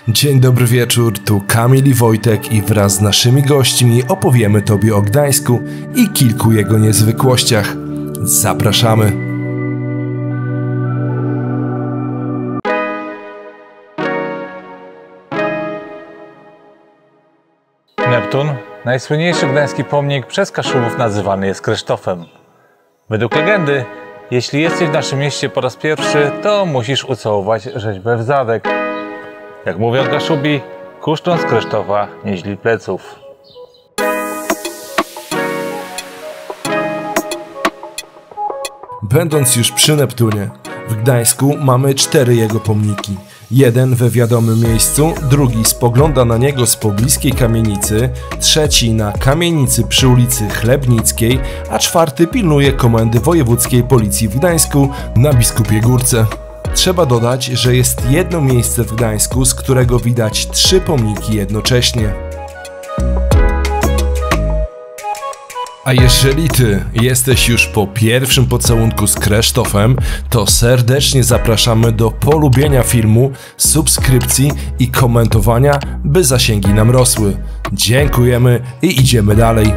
Dzień dobry wieczór, tu Kamil i Wojtek i wraz z naszymi gośćmi opowiemy Tobie o Gdańsku i kilku jego niezwykłościach. Zapraszamy! Neptun, najsłynniejszy gdański pomnik przez Kaszubów nazywany jest Krzysztofem. Według legendy, jeśli jesteś w naszym mieście po raz pierwszy, to musisz ucałować rzeźbę w zadek. Jak mówią Kaszubi, kuszcząc Krzysztofa nie źli pleców. Będąc już przy Neptunie, w Gdańsku mamy 4 jego pomniki. Jeden we wiadomym miejscu, drugi spogląda na niego z pobliskiej kamienicy, trzeci na kamienicy przy ulicy Chlebnickiej, a czwarty pilnuje Komendy Wojewódzkiej Policji w Gdańsku na Biskupiej Górce. Trzeba dodać, że jest jedno miejsce w Gdańsku, z którego widać 3 pomniki jednocześnie. A jeżeli Ty jesteś już po pierwszym pocałunku z Krzysztofem, to serdecznie zapraszamy do polubienia filmu, subskrypcji i komentowania, by zasięgi nam rosły. Dziękujemy i idziemy dalej.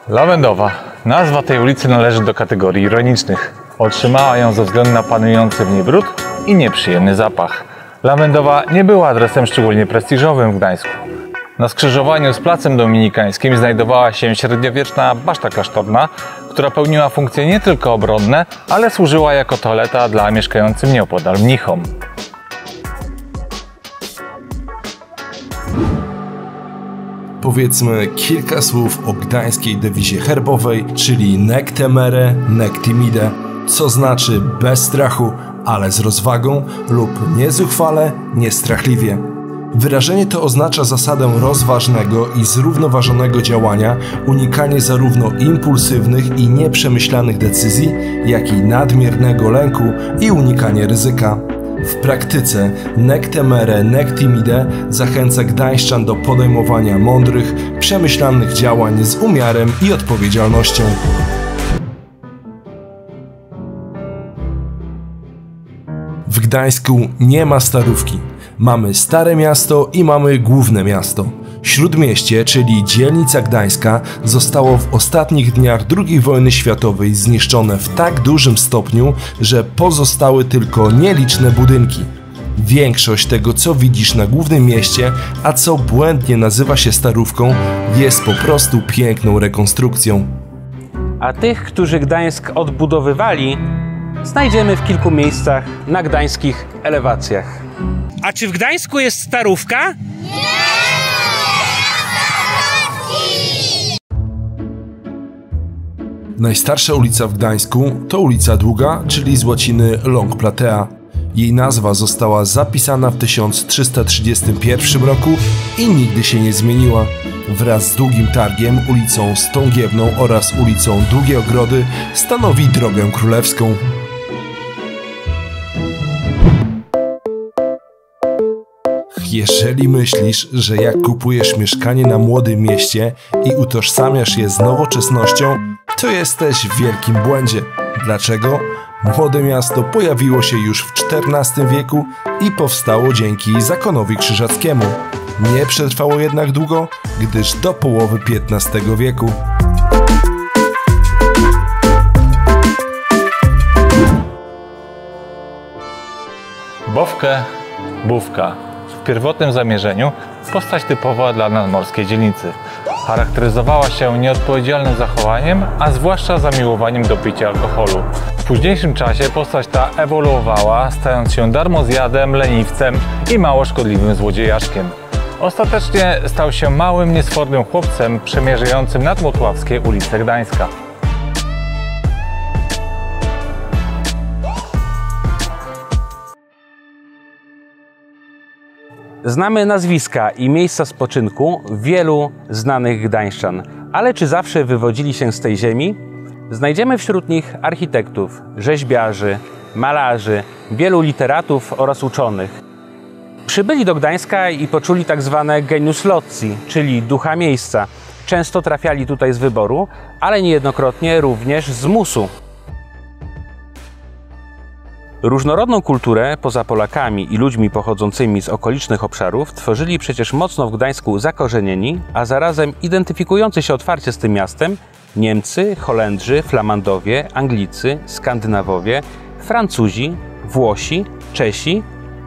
Lawendowa. Nazwa tej ulicy należy do kategorii ironicznych. Otrzymała ją ze względu na panujący w niej brud i nieprzyjemny zapach. Lawendowa nie była adresem szczególnie prestiżowym w Gdańsku. Na skrzyżowaniu z Placem Dominikańskim znajdowała się średniowieczna baszta klasztorna, która pełniła funkcje nie tylko obronne, ale służyła jako toaleta dla mieszkającym nieopodal mnichom. Powiedzmy kilka słów o gdańskiej dewizie herbowej, czyli nec temere, nec timide, co znaczy bez strachu, ale z rozwagą lub niezuchwale, niestrachliwie. Wyrażenie to oznacza zasadę rozważnego i zrównoważonego działania, unikanie zarówno impulsywnych i nieprzemyślanych decyzji, jak i nadmiernego lęku i unikanie ryzyka. W praktyce nec temere, nec timide zachęca gdańszczan do podejmowania mądrych, przemyślanych działań z umiarem i odpowiedzialnością. W Gdańsku nie ma starówki. Mamy Stare Miasto i mamy Główne Miasto. Śródmieście, czyli dzielnica gdańska, zostało w ostatnich dniach II wojny światowej zniszczone w tak dużym stopniu, że pozostały tylko nieliczne budynki. Większość tego, co widzisz na Głównym Mieście, a co błędnie nazywa się starówką, jest po prostu piękną rekonstrukcją. A tych, którzy Gdańsk odbudowywali, znajdziemy w kilku miejscach na gdańskich elewacjach. A czy w Gdańsku jest starówka? Najstarsza ulica w Gdańsku to ulica Długa, czyli z łaciny Long Platea. Jej nazwa została zapisana w 1331 roku i nigdy się nie zmieniła. Wraz z Długim Targiem, ulicą Stągiewną oraz ulicą Długie Ogrody stanowi Drogę Królewską. Jeżeli myślisz, że jak kupujesz mieszkanie na Młodym Mieście i utożsamiasz je z nowoczesnością, to jesteś w wielkim błędzie. Dlaczego? Młode Miasto pojawiło się już w XIV wieku i powstało dzięki zakonowi krzyżackiemu. Nie przetrwało jednak długo, gdyż do połowy XV wieku. Bowkę, Bówka. W pierwotnym zamierzeniu postać typowa dla nadmorskiej dzielnicy. Charakteryzowała się nieodpowiedzialnym zachowaniem, a zwłaszcza zamiłowaniem do picia alkoholu. W późniejszym czasie postać ta ewoluowała, stając się darmozjadem, leniwcem i mało szkodliwym złodziejaszkiem. Ostatecznie stał się małym, niesfornym chłopcem przemierzającym nadmotławskie ulice Gdańska. Znamy nazwiska i miejsca spoczynku wielu znanych gdańszczan, ale czy zawsze wywodzili się z tej ziemi? Znajdziemy wśród nich architektów, rzeźbiarzy, malarzy, wielu literatów oraz uczonych. Przybyli do Gdańska i poczuli tak zwane genius loci, czyli ducha miejsca. Często trafiali tutaj z wyboru, ale niejednokrotnie również z musu. Różnorodną kulturę poza Polakami i ludźmi pochodzącymi z okolicznych obszarów tworzyli przecież mocno w Gdańsku zakorzenieni, a zarazem identyfikujący się otwarcie z tym miastem Niemcy, Holendrzy, Flamandowie, Anglicy, Skandynawowie, Francuzi, Włosi, Czesi,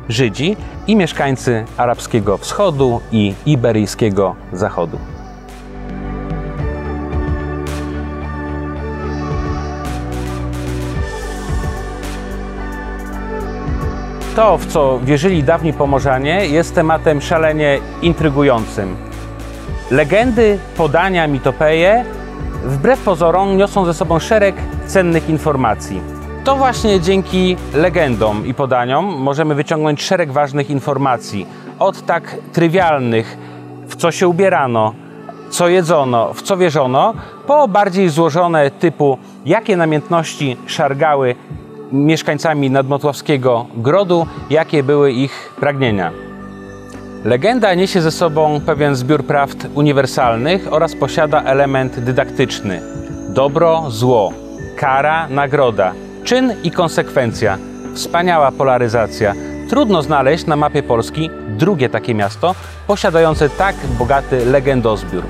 Żydzi i mieszkańcy arabskiego wschodu i iberyjskiego zachodu. To, w co wierzyli dawni Pomorzanie, jest tematem szalenie intrygującym. Legendy, podania, mitopeje wbrew pozorom niosą ze sobą szereg cennych informacji. To właśnie dzięki legendom i podaniom możemy wyciągnąć szereg ważnych informacji. Od tak trywialnych, w co się ubierano, co jedzono, w co wierzono, po bardziej złożone typu jakie namiętności szargały mieszkańcami nadmotławskiego Grodu, jakie były ich pragnienia. Legenda niesie ze sobą pewien zbiór prawd uniwersalnych oraz posiada element dydaktyczny. Dobro, zło, kara, nagroda, czyn i konsekwencja. Wspaniała polaryzacja. Trudno znaleźć na mapie Polski drugie takie miasto posiadające tak bogaty legendozbiór.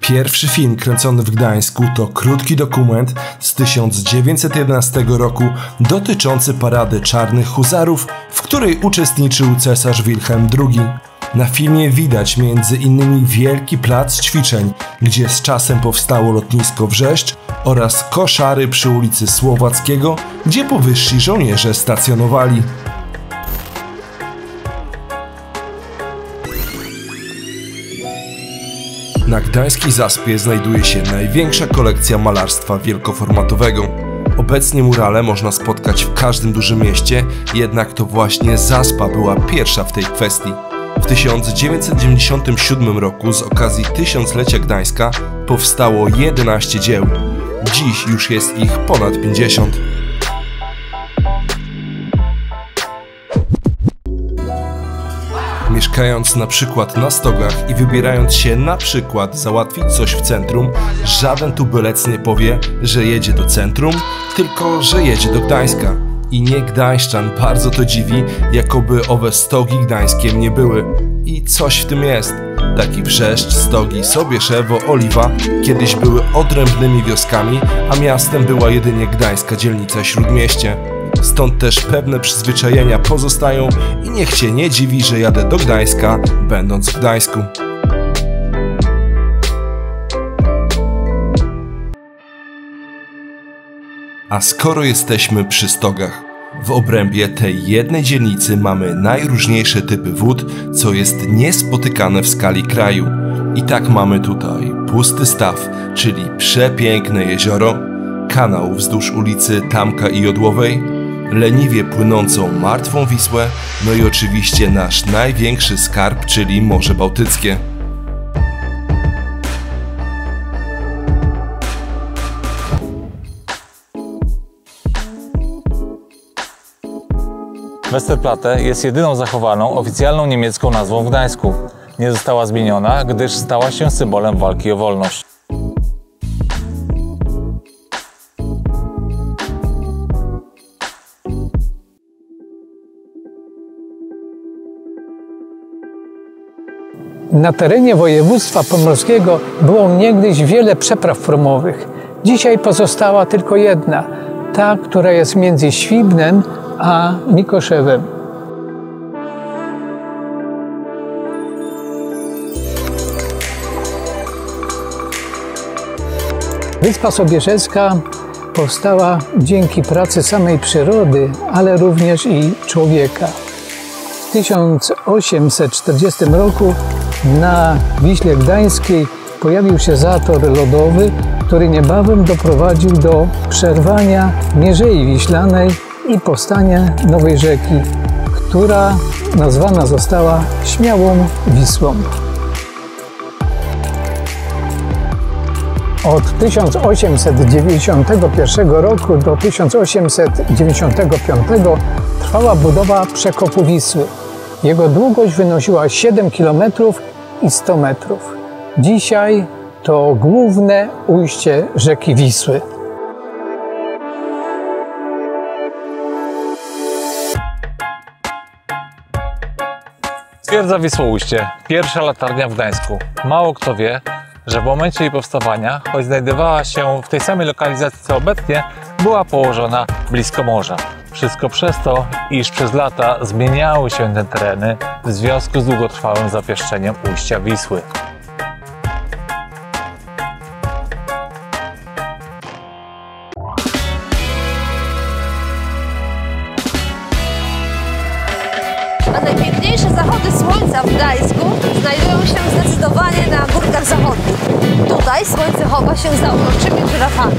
Pierwszy film kręcony w Gdańsku to krótki dokument z 1911 roku dotyczący parady czarnych huzarów, w której uczestniczył cesarz Wilhelm II. Na filmie widać m.in. wielki plac ćwiczeń, gdzie z czasem powstało lotnisko Wrzeszcz oraz koszary przy ulicy Słowackiego, gdzie powyżsi żołnierze stacjonowali. Na gdańskiej Zaspie znajduje się największa kolekcja malarstwa wielkoformatowego. Obecnie murale można spotkać w każdym dużym mieście, jednak to właśnie Zaspa była pierwsza w tej kwestii. W 1997 roku z okazji tysiąclecia Gdańska powstało 11 dzieł. Dziś już jest ich ponad 50. Mieszkając na przykład na Stogach i wybierając się na przykład załatwić coś w centrum, żaden tubylec nie powie, że jedzie do centrum, tylko że jedzie do Gdańska. I nie Gdańszczan bardzo to dziwi, jakoby owe Stogi gdańskie nie były. I coś w tym jest. Taki Wrzeszcz, Stogi, Sobieszewo, Oliwa kiedyś były odrębnymi wioskami, a miastem była jedynie gdańska dzielnica Śródmieście. Stąd też pewne przyzwyczajenia pozostają i niech cię nie dziwi, że jadę do Gdańska, będąc w Gdańsku. A skoro jesteśmy przy Stogach, w obrębie tej jednej dzielnicy mamy najróżniejsze typy wód, co jest niespotykane w skali kraju. I tak mamy tutaj pusty staw, czyli przepiękne jezioro, kanał wzdłuż ulicy Tamka i Jodłowej, leniwie płynącą martwą Wisłę, no i oczywiście nasz największy skarb, czyli Morze Bałtyckie. Westerplatte jest jedyną zachowaną oficjalną niemiecką nazwą w Gdańsku. Nie została zmieniona, gdyż stała się symbolem walki o wolność. Na terenie województwa pomorskiego było niegdyś wiele przepraw promowych. Dzisiaj pozostała tylko jedna, ta, która jest między Świbnem a Mikoszewem. Wyspa Sobieszewska powstała dzięki pracy samej przyrody, ale również i człowieka. W 1840 roku na Wiśle Gdańskiej pojawił się zator lodowy, który niebawem doprowadził do przerwania Mierzei Wiślanej i powstania nowej rzeki, która nazwana została Śmiałą Wisłą. Od 1891 roku do 1895 trwała budowa przekopu Wisły. Jego długość wynosiła 7 km i 100 metrów. Dzisiaj to główne ujście rzeki Wisły. Twierdza Wisłoujście, pierwsza latarnia w Gdańsku. Mało kto wie, że w momencie jej powstawania, choć znajdowała się w tej samej lokalizacji co obecnie, była położona blisko morza. Wszystko przez to, iż przez lata zmieniały się te tereny w związku z długotrwałym zapieszczeniem ujścia Wisły. A najpiękniejsze zachody słońca w Gdańsku znajdują się zdecydowanie na górkach zachodnich. Tutaj słońce chowa się za uroczymi żyrafami.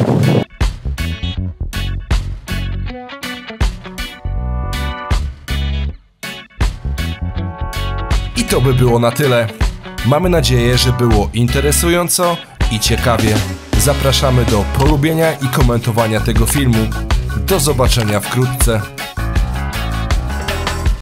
I to by było na tyle. Mamy nadzieję, że było interesująco i ciekawie. Zapraszamy do polubienia i komentowania tego filmu. Do zobaczenia wkrótce.